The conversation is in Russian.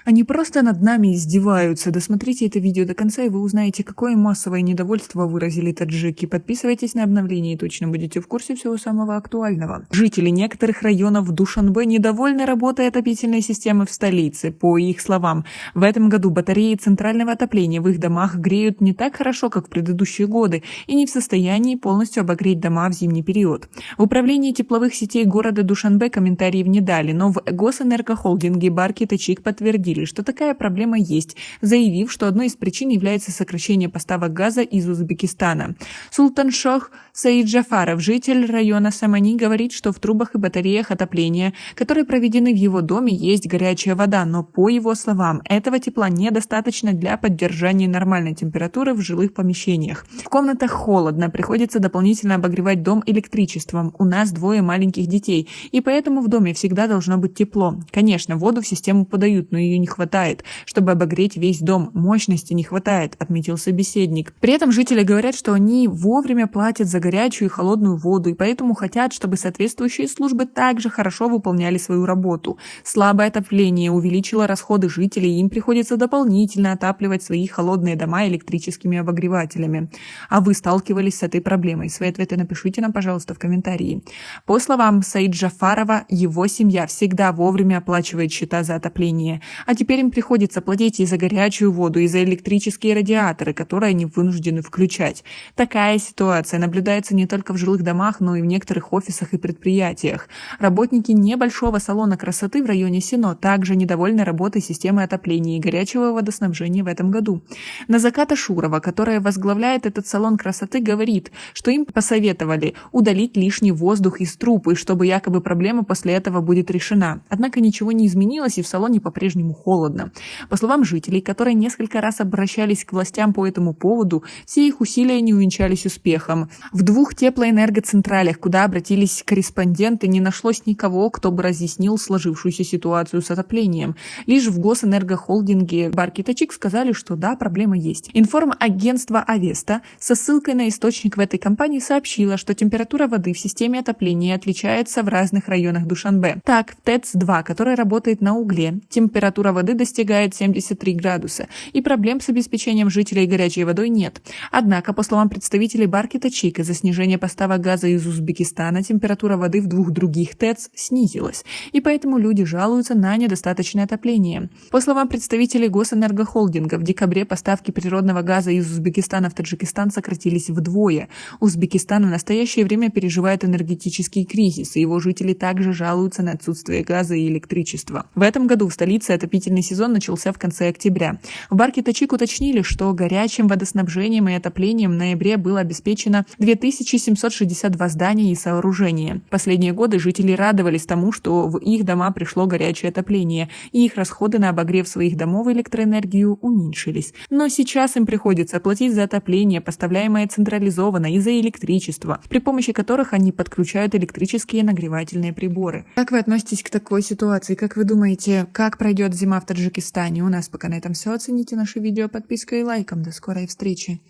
Они просто над нами издеваются. Досмотрите это видео до конца, и вы узнаете, какое массовое недовольство выразили таджики. Подписывайтесь на обновления и точно будете в курсе всего самого актуального. Жители некоторых районов Душанбе недовольны работой отопительной системы в столице. По их словам, в этом году батареи центрального отопления в их домах греют не так хорошо, как в предыдущие годы, и не в состоянии полностью обогреть дома в зимний период. В управлении тепловых сетей города Душанбе комментариев не дали, но в Госэнергохолдинге Барки Тачик подтвердили, что такая проблема есть, заявив, что одной из причин является сокращение поставок газа из Узбекистана. Султаншох Саид Джафаров, житель района Самани, говорит, что в трубах и батареях отопления, которые проведены в его доме, есть горячая вода, но, по его словам, этого тепла недостаточно для поддержания нормальной температуры в жилых помещениях. В комнатах холодно, приходится дополнительно обогревать дом электричеством. У нас 2 маленьких детей, и поэтому в доме всегда должно быть тепло. Конечно, воду в систему подают, но ее не хватает, чтобы обогреть весь дом. Мощности не хватает, отметил собеседник. При этом жители говорят, что они вовремя платят за горячую и холодную воду, и поэтому хотят, чтобы соответствующие службы также хорошо выполняли свою работу. Слабое отопление увеличило расходы жителей, и им приходится дополнительно отапливать свои холодные дома электрическими обогревателями. А вы сталкивались с этой проблемой? Свои ответы напишите нам, пожалуйста, в комментарии. По словам Саид Джафарова, его семья всегда вовремя оплачивает счета за отопление, а теперь им приходится платить и за горячую воду, и за электрические радиаторы, которые они вынуждены включать. Такая ситуация наблюдается не только в жилых домах, но и в некоторых офисах и предприятиях. Работники небольшого салона красоты в районе Сино также недовольны работой системы отопления и горячего водоснабжения в этом году. Назаката Шурова, которая возглавляет этот салон красоты, говорит, что им посоветовали удалить лишний воздух из труб, и чтобы якобы проблема после этого будет решена. Однако ничего не изменилось, и в салоне по-прежнему холодно. По словам жителей, которые несколько раз обращались к властям по этому поводу, все их усилия не увенчались успехом. В 2 теплоэнергоцентралях, куда обратились корреспонденты, не нашлось никого, кто бы разъяснил сложившуюся ситуацию с отоплением. Лишь в Госэнергохолдинге Барки Тачик сказали, что да, проблема есть. Информагентство Авеста со ссылкой на источник в этой компании сообщило, что температура воды в системе отопления отличается в разных районах Душанбе. Так, в ТЭЦ-2, который работает на угле, температура воды достигает 73 градуса, и проблем с обеспечением жителей горячей водой нет. Однако, по словам представителей Барки Тачик, из-за снижения поставок газа из Узбекистана температура воды в 2 других ТЭЦ снизилась, и поэтому люди жалуются на недостаточное отопление. По словам представителей Госэнергохолдинга, в декабре поставки природного газа из Узбекистана в Таджикистан сократились вдвое. Узбекистан в настоящее время переживает энергетический кризис, и его жители также жалуются на отсутствие газа и электричества. В этом году в столице отопительный сезон начался в конце октября. В Барки Тачик уточнили, что горячим водоснабжением и отоплением в ноябре было обеспечено 2762 здания и сооружения. Последние годы жители радовались тому, что в их дома пришло горячее отопление, и их расходы на обогрев своих домов и электроэнергию уменьшились. Но сейчас им приходится платить за отопление, поставляемое централизованно, и за электричество, при помощи которых они подключают электрические нагревательные приборы. Как вы относитесь к такой ситуации? Как вы думаете, как пройдет зима в Таджикистане? У нас пока на этом все. Оцените наше видео подпиской и лайком. До скорой встречи.